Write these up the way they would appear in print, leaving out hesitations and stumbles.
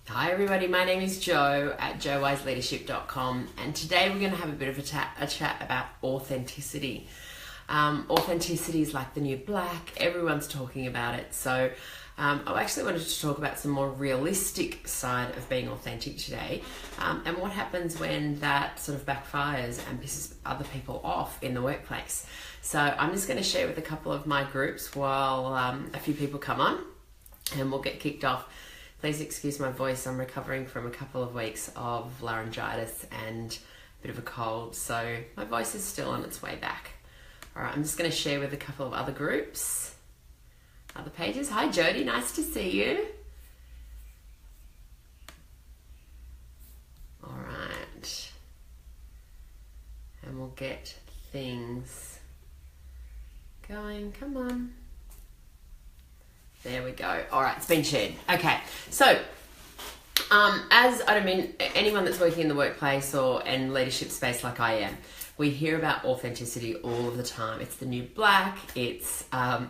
Hi everybody, my name is Jo at jowiseleadership.com, and today we're going to have a bit of a chat about authenticity. Authenticity is like the new black, everyone's talking about it, so I actually wanted to talk about some more realistic side of being authentic today, and what happens when that sort of backfires and pisses other people off in the workplace. So I'm just going to share with a couple of my groups while a few people come on, and we'll get kicked off. Please excuse my voice, I'm recovering from a couple of weeks of laryngitis and a bit of a cold, so my voice is still on its way back. Alright, I'm just going to share with a couple of other groups, other pages. Hi Jody, nice to see you. Alright, and we'll get things going, come on. There we go. All right, it's been shared. Okay, so anyone that's working in the workplace or in leadership space like I am, we hear about authenticity all of the time. It's the new black. It's one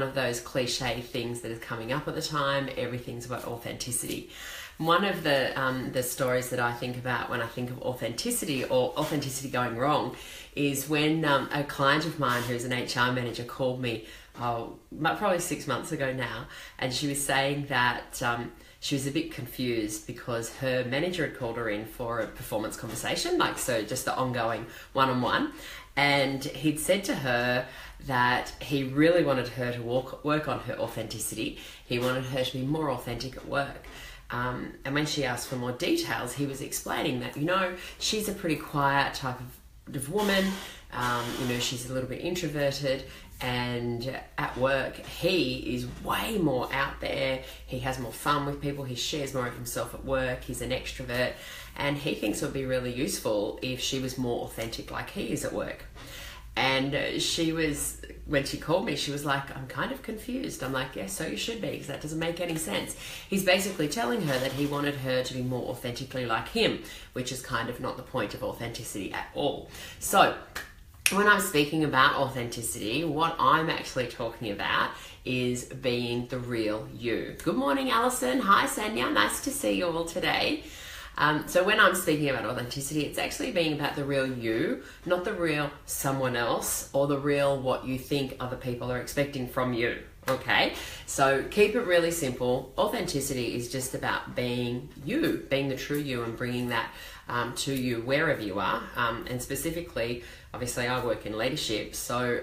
of those cliche things that is coming up at the time. Everything's about authenticity. One of the stories that I think about when I think of authenticity or authenticity going wrong is when a client of mine who's an HR manager called me probably 6 months ago now, and she was saying that she was a bit confused because her manager had called her in for a performance conversation, just the ongoing one-on-one, and he'd said to her that he really wanted her to work on her authenticity. He wanted her to be more authentic at work. And when she asked for more details, he was explaining that, she's a pretty quiet type of woman, she's a little bit introverted, and at work he is way more out there. He has more fun with people, he shares more of himself at work, he's an extrovert, and he thinks it would be really useful if she was more authentic like he is at work. And when she called me, she was like, I'm kind of confused. I'm like, yeah, so you should be, because that doesn't make any sense. He's basically telling her that he wanted her to be more authentically like him, which is kind of not the point of authenticity at all. So when I'm speaking about authenticity, what I'm actually talking about is being the real you. Good morning, Alison. Hi, Sanya. Nice to see you all today. So when I'm speaking about authenticity, it's actually being about the real you, not the real someone else or the real what you think other people are expecting from you. Okay, so keep it really simple. Authenticity is just about being you, being the true you, and bringing that to you wherever you are. And specifically, obviously, I work in leadership, so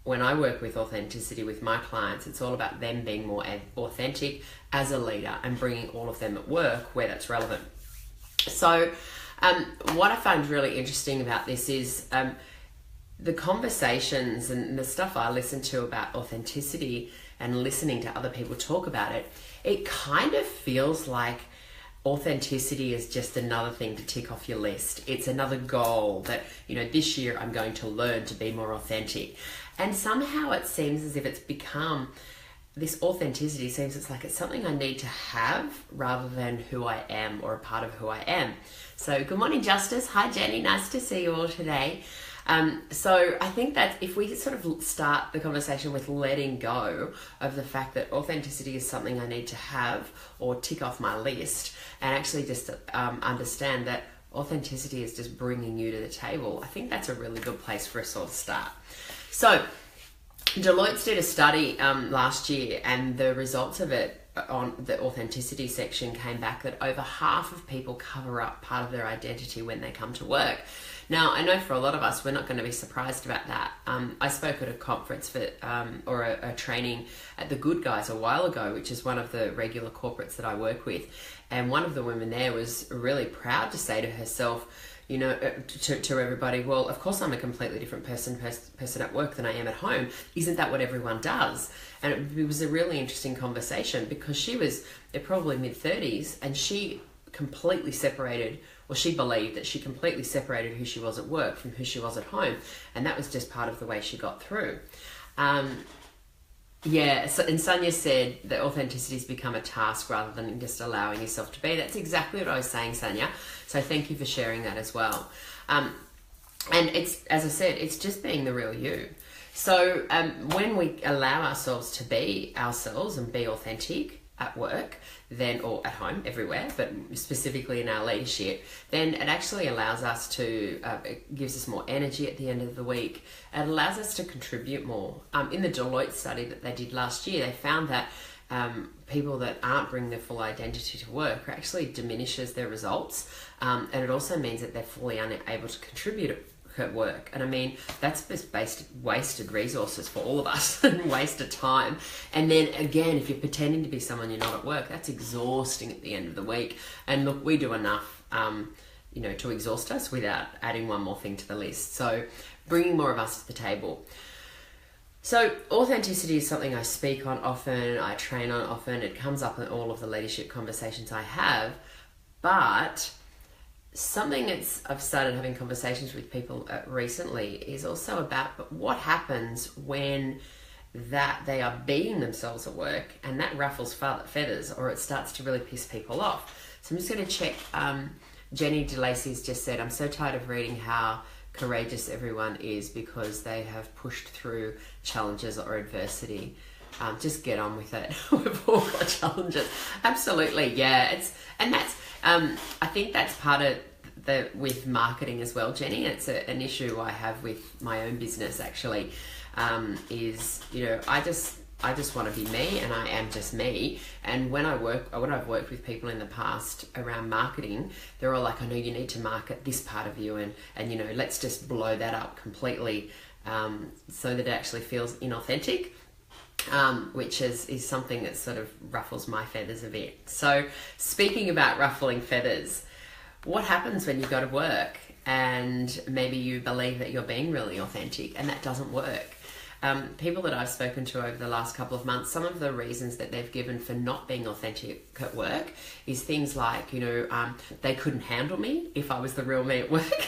when I work with authenticity with my clients, it's all about them being more authentic as a leader and bringing all of them at work where that's relevant. So what I find really interesting about this is the conversations and the stuff I listen to about authenticity and listening to other people talk about it, it kind of feels like authenticity is just another thing to tick off your list. It's another goal that, this year I'm going to learn to be more authentic. And somehow it seems as if it's become, this authenticity seems it's something I need to have rather than who I am or a part of who I am. So good morning, Justice. Hi, Jenny. Nice to see you all today. So I think that if we sort of start the conversation with letting go of the fact that authenticity is something I need to have or tick off my list, and actually just understand that authenticity is just bringing you to the table, I think that's a really good place for us all to start. So Deloitte did a study last year, and the results of it on the authenticity section came back that over half of people cover up part of their identity when they come to work. Now, I know for a lot of us, we're not going to be surprised about that. I spoke at a conference or a training at The Good Guys a while ago, which is one of the regular corporates that I work with. And one of the women there was really proud to say to herself, to everybody, well, of course I'm a completely different person at work than I am at home. Isn't that what everyone does? And it was a really interesting conversation because she was probably mid-30s, and she completely separated, or she believed that she completely separated who she was at work from who she was at home. And that was just part of the way she got through. And Sonia said that authenticity has become a task rather than just allowing yourself to be. That's exactly what I was saying, Sonia. So thank you for sharing that as well. And it's, as I said, it's just being the real you. So when we allow ourselves to be ourselves and be authentic, at work, then, or at home, everywhere, but specifically in our leadership, then it actually allows us to, it gives us more energy at the end of the week. It allows us to contribute more. In the Deloitte study that they did last year, they found that people that aren't bringing their full identity to work actually diminishes their results, and it also means that they're fully unable to contribute at work. And I mean, that's just wasted resources for all of us and wasted time. And then again, if you're pretending to be someone you're not at work, that's exhausting at the end of the week. And look, we do enough to exhaust us without adding one more thing to the list. So bringing more of us to the table. So authenticity is something I speak on often, I train on often, it comes up in all of the leadership conversations I have, but something I've started having conversations with people recently is also about what happens when that they are being themselves at work and that ruffles feathers, or it starts to really piss people off. So I'm just going to check. Jenny DeLacy's just said, I'm so tired of reading how courageous everyone is because they have pushed through challenges or adversity. Just get on with it. We've all got challenges. Absolutely, yeah. I think that's part of with marketing as well, Jenny. It's an issue I have with my own business actually. I just want to be me, and I am just me. And when I've worked with people in the past around marketing, they're all like, I know you need to market this part of you, and let's just blow that up completely, so that it actually feels inauthentic. Which is something that sort of ruffles my feathers a bit. So speaking about ruffling feathers, what happens when you go to work and maybe you believe that you're being really authentic and that doesn't work? People that I've spoken to over the last couple of months, some of the reasons that they've given for not being authentic at work is things like, they couldn't handle me if I was the real me at work.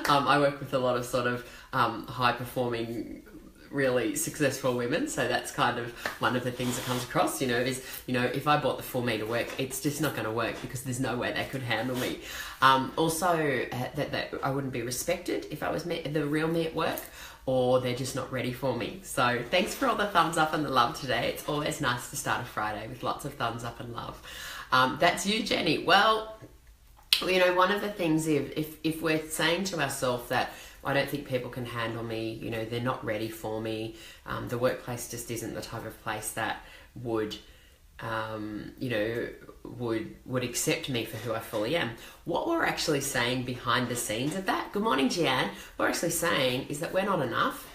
I work with a lot of sort of high performing, really successful women, so that's kind of one of the things that comes across, if I brought the full me to work, it's just not going to work because there's no way they could handle me. Also, that I wouldn't be respected if I was the real me at work, or they're just not ready for me. So thanks for all the thumbs up and the love today. It's always nice to start a Friday with lots of thumbs up and love. That's you, Jenny. Well, one of the things, if we're saying to ourselves that I don't think people can handle me, they're not ready for me, the workplace just isn't the type of place that would accept me for who I fully am. What we're actually saying behind the scenes of that, good morning, Gian, what we're actually saying is that we're not enough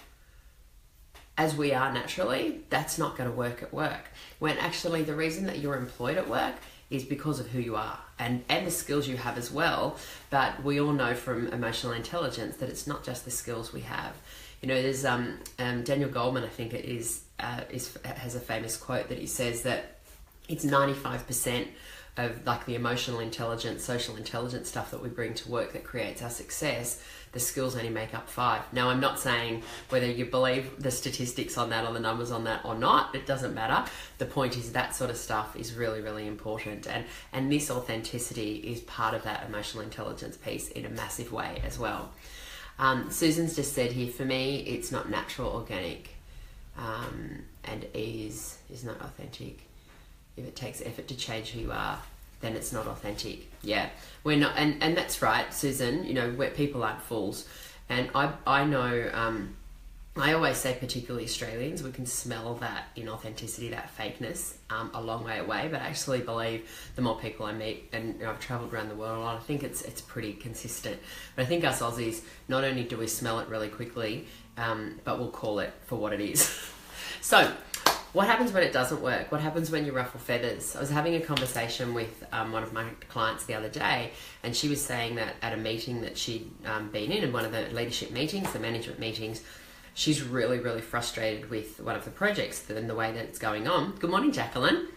as we are naturally. That's not going to work at work. When actually the reason that you're employed at work is because of who you are and the skills you have as well. But we all know from emotional intelligence that it's not just the skills we have. There's Daniel Goleman, I think it is has a famous quote that he says that it's 95% of like the emotional intelligence, social intelligence stuff that we bring to work that creates our success. The skills only make up 5. Now, I'm not saying whether you believe the statistics on that or the numbers on that or not, it doesn't matter. The point is that sort of stuff is really, really important. And this authenticity is part of that emotional intelligence piece in a massive way as well. Susan's just said here, for me, it's not natural, organic, and is not authentic. If it takes effort to change who you are, then it's not authentic. Yeah, we're not, and that's right, Susan. Where people aren't fools, and I know. I always say, particularly Australians, we can smell that inauthenticity, that fakeness, a long way away. But I actually believe the more people I meet, and I've travelled around the world a lot, I think it's pretty consistent. But I think us Aussies, not only do we smell it really quickly, but we'll call it for what it is. So, what happens when it doesn't work? What happens when you ruffle feathers? I was having a conversation with one of my clients the other day, and she was saying that at a meeting that she'd been in one of the leadership meetings, the management meetings, she's really, really frustrated with one of the projects and the way that it's going on. Good morning, Jacqueline.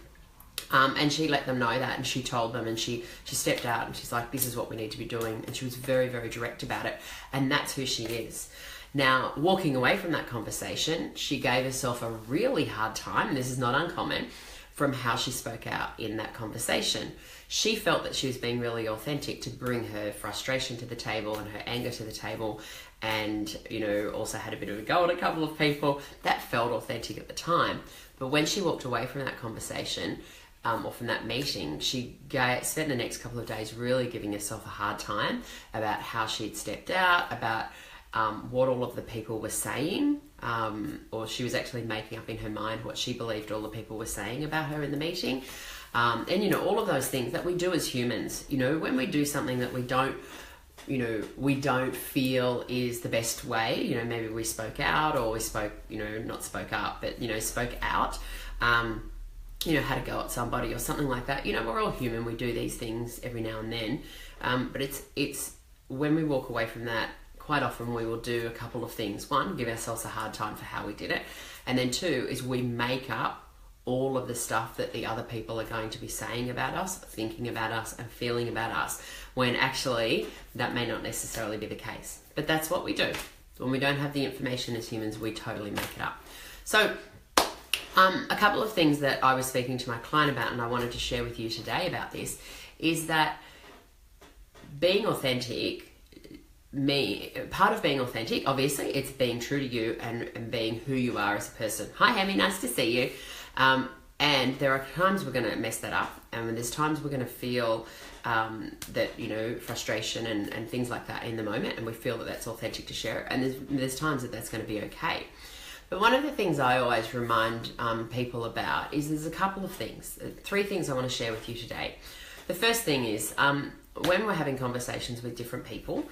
And she let them know that, and she told them, and she stepped out and she's like, this is what we need to be doing. And she was very, very direct about it. And that's who she is. Now, walking away from that conversation, she gave herself a really hard time, and this is not uncommon, from how she spoke out in that conversation. She felt that she was being really authentic to bring her frustration to the table and her anger to the table, and, also had a bit of a go at a couple of people. That felt authentic at the time. But when she walked away from that conversation, or from that meeting, she spent the next couple of days really giving herself a hard time about how she'd stepped out, about what all of the people were saying, or she was actually making up in her mind what she believed all the people were saying about her in the meeting. And, you know, all of those things that we do as humans, you know, when we do something that we don't feel is the best way, you know, maybe we spoke out, or we spoke, you know, not spoke up, but, you know, spoke out, you know, had a go at somebody or something like that. You know, we're all human. We do these things every now and then. But it's when we walk away from that, quite often we will do a couple of things. One, give ourselves a hard time for how we did it. And then two is we make up all of the stuff that the other people are going to be saying about us, thinking about us, and feeling about us, when actually that may not necessarily be the case. But that's what we do. When we don't have the information as humans, we totally make it up. So a couple of things that I was speaking to my client about, and I wanted to share with you today about this, is that being authentic, part of being authentic, obviously, it's being true to you and being who you are as a person. Hi, Hammy, nice to see you. And there are times we're going to mess that up, and there's times we're going to feel that, you know, frustration and things like that in the moment, and we feel that that's authentic to share it, and there's times that that's going to be okay. But one of the things I always remind people about is there's a couple of things, 3 things I want to share with you today. The first thing is when we're having conversations with different people,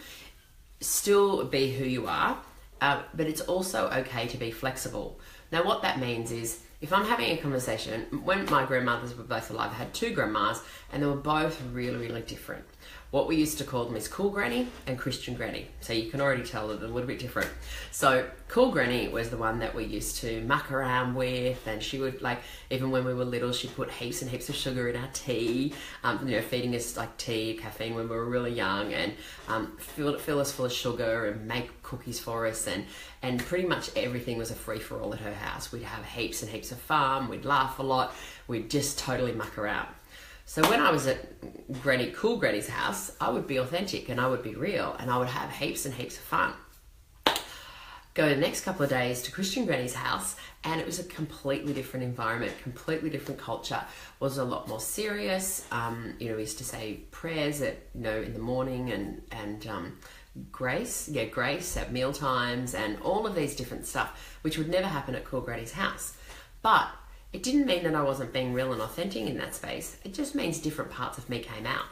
still be who you are, but it's also okay to be flexible. Now, what that means is, if I'm having a conversation, when my grandmothers were both alive, I had 2 grandmas, and they were both really, really different. What we used to call them is Cool Granny and Christian Granny. So you can already tell that they're a little bit different. So Cool Granny was the one that we used to muck around with, and she would, like, even when we were little, she'd put heaps and heaps of sugar in our tea, you know, feeding us like tea, caffeine when we were really young, and fill us full of sugar and make cookies for us, and pretty much everything was a free-for-all at her house. We'd have heaps and heaps of fun, we'd laugh a lot, we'd just totally muck around. So when I was at Cool Granny's house, I would be authentic and I would be real, and I would have heaps and heaps of fun. Go the next couple of days to Christian Granny's house, and it was a completely different environment, completely different culture. It was a lot more serious. You know, we used to say prayers at, you know, in the morning, and grace at meal times, and all of these different stuff, which would never happen at Cool Granny's house. But it didn't mean that I wasn't being real and authentic in that space. It just means different parts of me came out.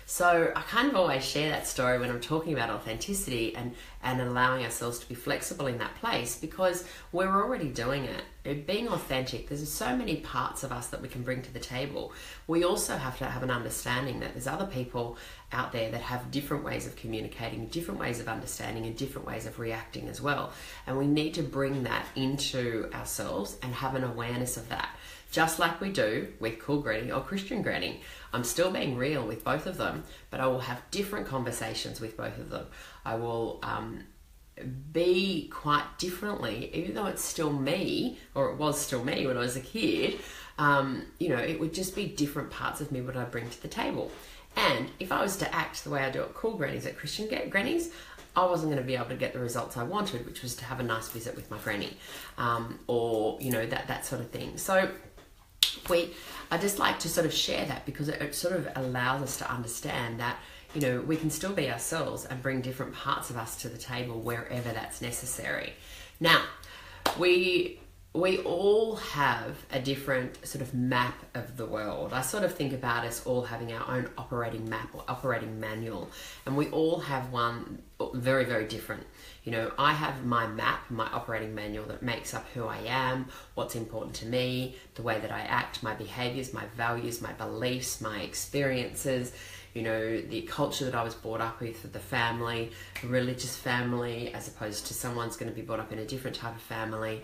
So I kind of always share that story when I'm talking about authenticity and allowing ourselves to be flexible in that place, because we're already doing it. Being authentic, there's so many parts of us that we can bring to the table. We also have to have an understanding that there's other people out there that have different ways of communicating, different ways of understanding, and different ways of reacting as well. And we need to bring that into ourselves and have an awareness of that. Just like we do with Cool Granny or Christian Granny. I'm still being real with both of them, but I will have different conversations with both of them. I will be quite differently, even though it's still me, or it was still me when I was a kid. You know, it would just be different parts of me what I bring to the table. And if I was to act the way I do at Cool Grannies, at Christian Grannies, I wasn't going to be able to get the results I wanted, which was to have a nice visit with my granny, or, you know, that sort of thing. So I just like to sort of share that, because it sort of allows us to understand that, you know, we can still be ourselves and bring different parts of us to the table wherever that's necessary. Now, we all have a different sort of map of the world. I sort of think about us all having our own operating map or operating manual, and we all have one very, very different. You know, I have my map, my operating manual that makes up who I am, what's important to me, the way that I act, my behaviors, my values, my beliefs, my experiences, you know, the culture that I was brought up with, the family, a religious family, as opposed to someone's going to be brought up in a different type of family,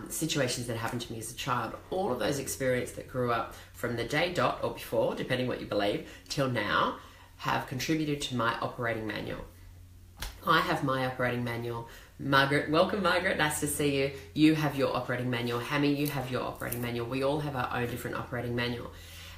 situations that happened to me as a child. All of those experiences that grew up from the day dot, or before, depending what you believe, till now, have contributed to my operating manual. I have my operating manual. Margaret, welcome Margaret, nice to see you. You have your operating manual. Hammy, you have your operating manual. We all have our own different operating manual.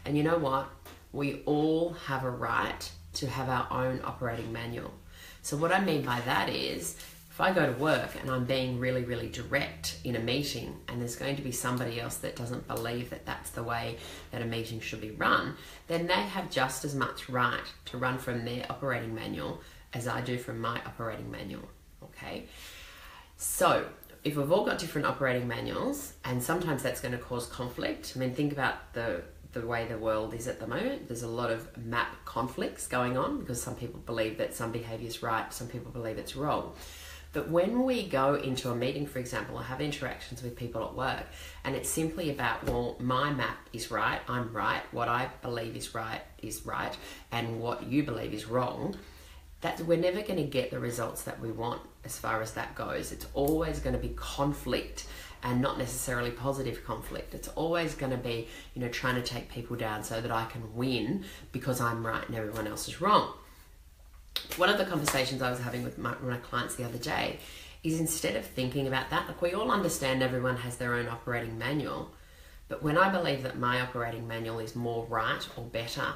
And you know what? We all have a right to have our own operating manual. So what I mean by that is, if I go to work and I'm being really, really direct in a meeting, and there's going to be somebody else that doesn't believe that that's the way that a meeting should be run, then they have just as much right to run from their operating manual as I do from my operating manual, okay? So if we've all got different operating manuals, and sometimes that's going to cause conflict. I mean, think about the way the world is at the moment. There's a lot of map conflicts going on because some people believe that some behavior is right, some people believe it's wrong. But when we go into a meeting, for example, or have interactions with people at work, and it's simply about, well, my map is right, I'm right, what I believe is right, and what you believe is wrong, that we're never going to get the results that we want as far as that goes. It's always going to be conflict, and not necessarily positive conflict. It's always going to be, trying to take people down so that I can win because I'm right and everyone else is wrong. One of the conversations I was having with my clients the other day is, instead of thinking about that, like, we all understand everyone has their own operating manual, but when I believe that my operating manual is more right or better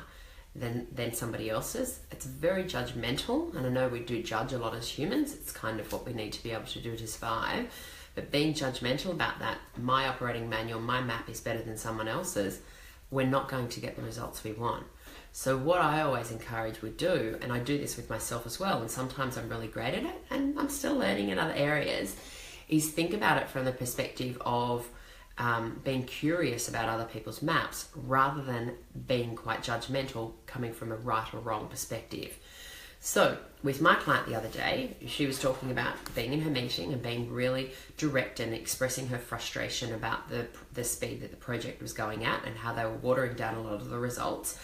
than somebody else's, it's very judgmental. And I know we do judge a lot as humans. It's kind of what we need to be able to do to survive. But being judgmental about that, my operating manual, my map is better than someone else's, we're not going to get the results we want. So what I always encourage we do, and I do this with myself as well, and sometimes I'm really great at it, and I'm still learning in other areas, is think about it from the perspective of being curious about other people's maps rather than being quite judgmental coming from a right or wrong perspective. So with my client the other day, she was talking about being in her meeting and being really direct and expressing her frustration about the speed that the project was going at and how they were watering down a lot of the results.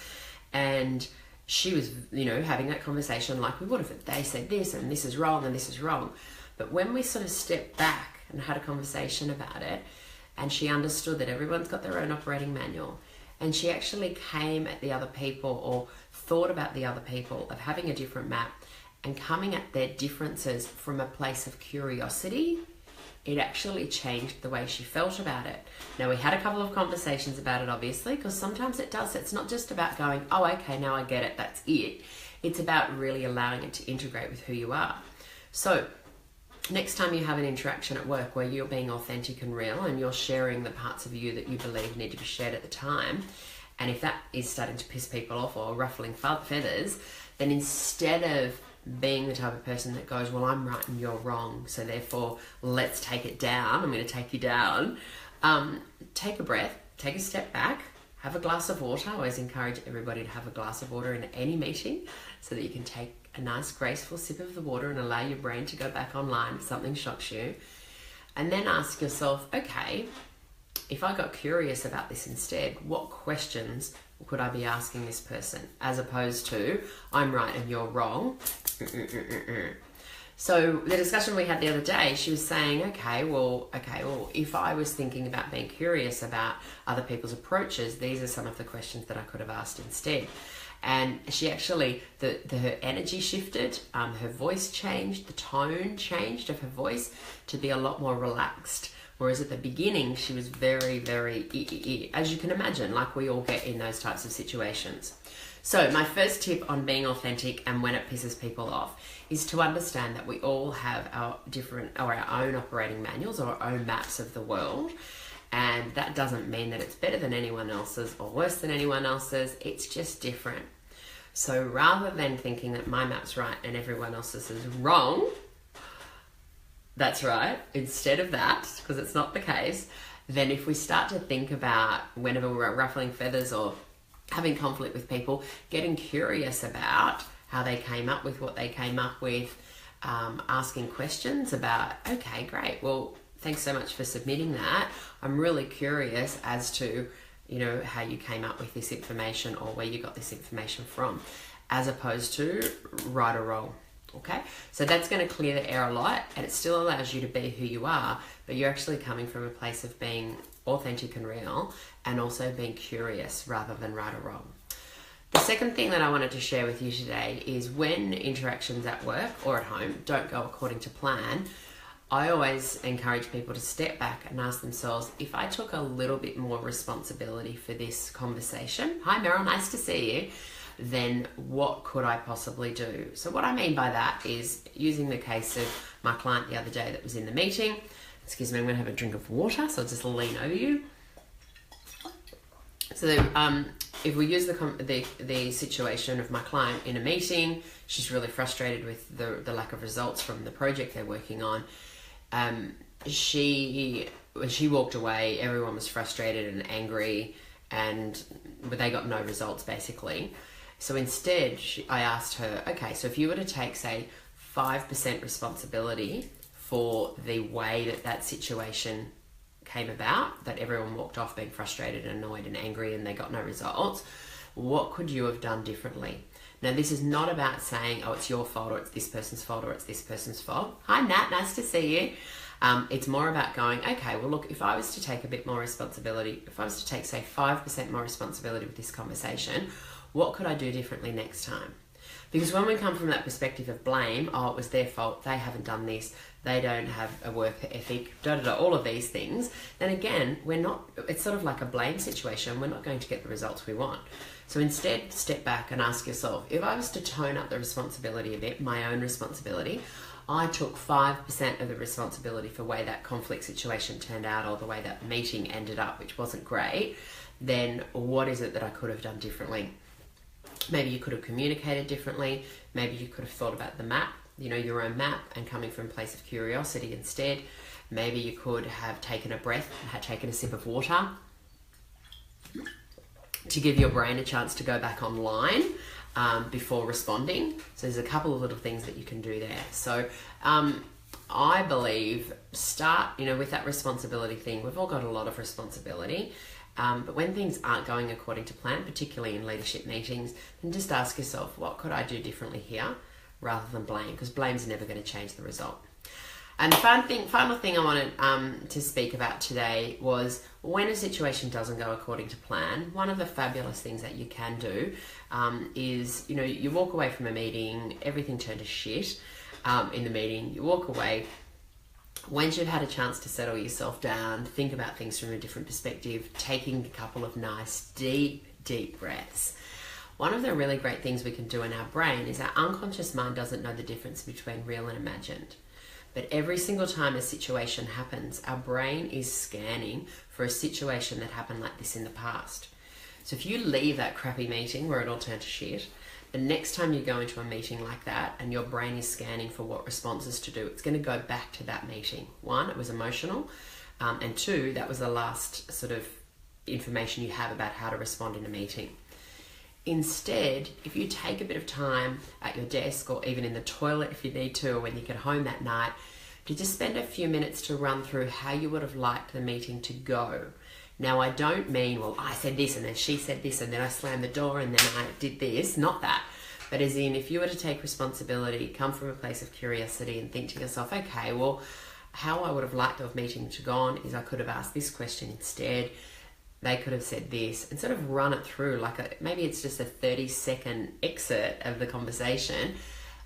And she was, having that conversation like we would if they said this and this is wrong and this is wrong. But when we sort of stepped back and had a conversation about it, and she understood that everyone's got their own operating manual, and she actually came at the other people, or thought about the other people, of having a different map and coming at their differences from a place of curiosity, it actually changed the way she felt about it. Now, we had a couple of conversations about it, obviously, because sometimes it does. It's not just about going, oh, okay, now I get it, that's it. It's about really allowing it to integrate with who you are. So next time you have an interaction at work where you're being authentic and real and you're sharing the parts of you that you believe need to be shared at the time, and if that is starting to piss people off or ruffling feathers, then instead of being the type of person that goes, well, I'm right and you're wrong, so therefore let's take it down, I'm going to take you down, take a breath, take a step back, have a glass of water. I always encourage everybody to have a glass of water in any meeting so that you can take a nice graceful sip of the water and allow your brain to go back online if something shocks you. And then ask yourself, okay, if I got curious about this instead, what questions could I be asking this person, as opposed to, I'm right and you're wrong. So the discussion we had the other day, she was saying, okay, well, if I was thinking about being curious about other people's approaches, these are some of the questions that I could have asked instead. And she actually, her energy shifted, her voice changed, the tone changed of her voice to be a lot more relaxed. Whereas at the beginning, she was very, very, as you can imagine, like we all get in those types of situations. So my first tip on being authentic and when it pisses people off is to understand that we all have our own operating manuals or our own maps of the world. And that doesn't mean that it's better than anyone else's or worse than anyone else's. It's just different. So rather than thinking that my map's right and everyone else's is wrong, that's right, instead of that, because it's not the case, then if we start to think about whenever we're ruffling feathers or having conflict with people, getting curious about how they came up with what they came up with, asking questions about, okay, great, well, thanks so much for submitting that. I'm really curious as to, how you came up with this information or where you got this information from, as opposed to right or wrong. Okay, so that's going to clear the air a lot, and it still allows you to be who you are, but you're actually coming from a place of being authentic and real, and also being curious rather than right or wrong. The second thing that I wanted to share with you today is when interactions at work or at home don't go according to plan, I always encourage people to step back and ask themselves, if I took a little bit more responsibility for this conversation, hi Meryl, nice to see you. then what could I possibly do? So what I mean by that is using the case of my client the other day that was in the meeting. Excuse me, I'm going to have a drink of water, so I'll just lean over you. So if we use the situation of my client in a meeting, she's really frustrated with the lack of results from the project they're working on. When she walked away, everyone was frustrated and angry, but they got no results basically. So instead, I asked her, okay, so if you were to take, say, 5% responsibility for the way that situation came about, that everyone walked off being frustrated and annoyed and angry and they got no results, what could you have done differently? Now, this is not about saying, oh, it's your fault, or it's this person's fault, or it's this person's fault. Hi, Nat, nice to see you. It's more about going, okay, well, look, if I was to take a bit more responsibility, if I was to take, say, 5% more responsibility with this conversation, what could I do differently next time? Because when we come from that perspective of blame, oh, it was their fault, they haven't done this, they don't have a work ethic, all of these things, then again, it's sort of like a blame situation. We're not going to get the results we want. So instead, step back and ask yourself, if I was to tone up the responsibility a bit, my own responsibility, I took 5% of the responsibility for the way that conflict situation turned out or the way that meeting ended up, which wasn't great, then what is it that I could have done differently? Maybe you could have communicated differently. Maybe you could have thought about the map, your own map, and coming from a place of curiosity instead. Maybe you could have taken a breath and had taken a sip of water to give your brain a chance to go back online before responding. So there's a couple of little things that you can do there. So I believe start, with that responsibility thing. We've all got a lot of responsibility. But when things aren't going according to plan, particularly in leadership meetings, then just ask yourself, what could I do differently here rather than blame? Because blame's never going to change the result. And the final thing I wanted to speak about today was when a situation doesn't go according to plan, one of the fabulous things that you can do is, you walk away from a meeting, everything turned to shit in the meeting, you walk away. Once you've had a chance to settle yourself down, think about things from a different perspective, taking a couple of nice, deep breaths. One of the really great things we can do in our brain is our unconscious mind doesn't know the difference between real and imagined. But every single time a situation happens, our brain is scanning for a situation that happened like this in the past. So if you leave that crappy meeting where it all turned to shit, the next time you go into a meeting like that and your brain is scanning for what responses to do, it's going to go back to that meeting. One, it was emotional. And two, that was the last sort of information you have about how to respond in a meeting. Instead, if you take a bit of time at your desk or even in the toilet if you need to, or when you get home that night, to just spend a few minutes to run through how you would have liked the meeting to go. Now, I don't mean, well, I said this and then she said this and then I slammed the door and then I did this. Not that. But as in, if you were to take responsibility, come from a place of curiosity and think to yourself, okay, well, how I would have liked the meeting to go on is I could have asked this question instead. They could have said this, and sort of run it through maybe it's just a 30-second excerpt of the conversation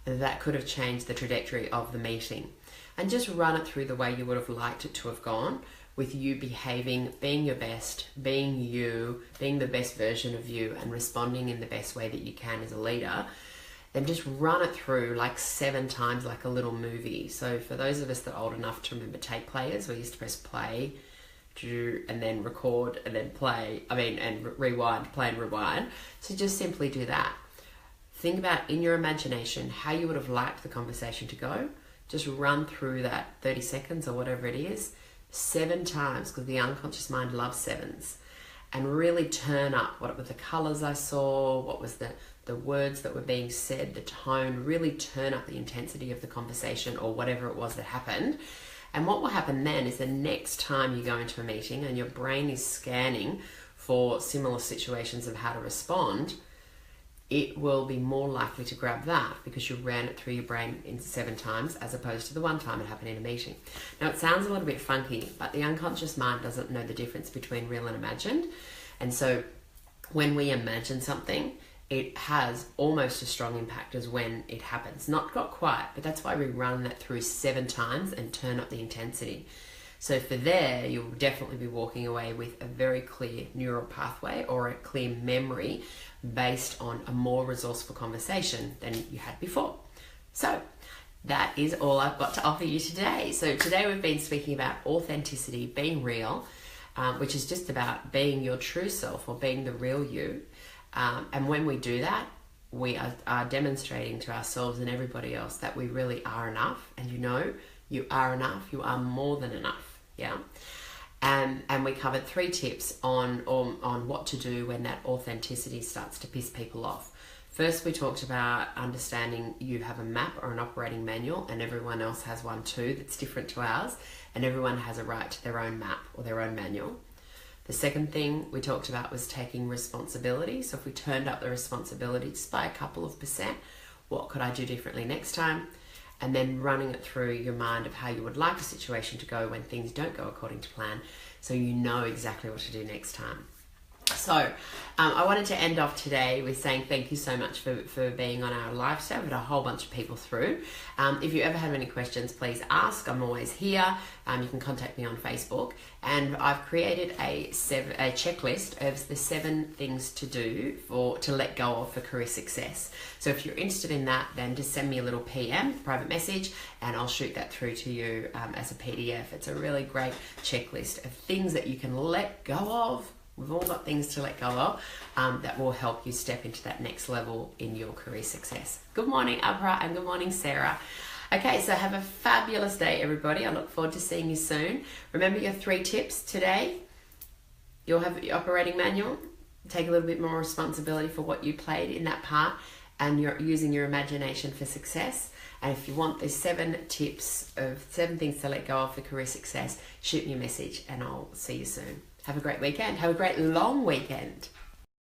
that could have changed the trajectory of the meeting. And just run it through the way you would have liked it to have gone, with you behaving, being your best, being you, being the best version of you, and responding in the best way that you can as a leader. Then just run it through 7 times like a little movie. So for those of us that are old enough to remember tape players, we used to press play, and then record, and then rewind, play and rewind. So just simply do that. Think about in your imagination how you would have liked the conversation to go. Just run through that 30 seconds or whatever it is 7 times, because the unconscious mind loves 7s. And really turn up what were the colours I saw, what was the words that were being said, the tone. Really turn up the intensity of the conversation or whatever it was that happened. And what will happen then is the next time you go into a meeting and your brain is scanning for similar situations of how to respond, it will be more likely to grab that because you ran it through your brain in 7 times as opposed to the one time it happened in a meeting. Now, it sounds a little bit funky, but the unconscious mind doesn't know the difference between real and imagined. And so when we imagine something, it has almost as strong impact as when it happens. Not quite, but that's why we run that through 7 times and turn up the intensity. So for there, you'll definitely be walking away with a very clear neural pathway or a clear memory based on a more resourceful conversation than you had before. So that is all I've got to offer you today. So today we've been speaking about authenticity, being real, which is just about being your true self or being the real you. And when we do that, we are demonstrating to ourselves and everybody else that we really are enough. And you are enough. You are more than enough. Yeah. And we covered 3 tips on what to do when that authenticity starts to piss people off. First, we talked about understanding you have a map or an operating manual, and everyone else has one too that's different to ours, and everyone has a right to their own map or their own manual. The second thing we talked about was taking responsibility. So if we turned up the responsibility just by a couple of %, what could I do differently next time? And then running it through your mind of how you would like a situation to go when things don't go according to plan, so you know exactly what to do next time. So I wanted to end off today with saying thank you so much for being on our live show. We've had a whole bunch of people through. If you ever have any questions, please ask. I'm always here. You can contact me on Facebook. And I've created a checklist of the 7 things to do to let go of for career success. So if you're interested in that, then just send me a little PM, private message, and I'll shoot that through to you as a PDF. It's a really great checklist of things that you can let go of. We've all got things to let go of that will help you step into that next level in your career success. Good morning, Abra, and good morning, Sarah. Okay, so have a fabulous day, everybody. I look forward to seeing you soon. Remember your 3 tips today. You'll have your operating manual. Take a little bit more responsibility for what you played in that part, and you're using your imagination for success. And if you want the 7 tips of 7 things to let go of for career success, shoot me a message and I'll see you soon. Have a great weekend. Have a great long weekend.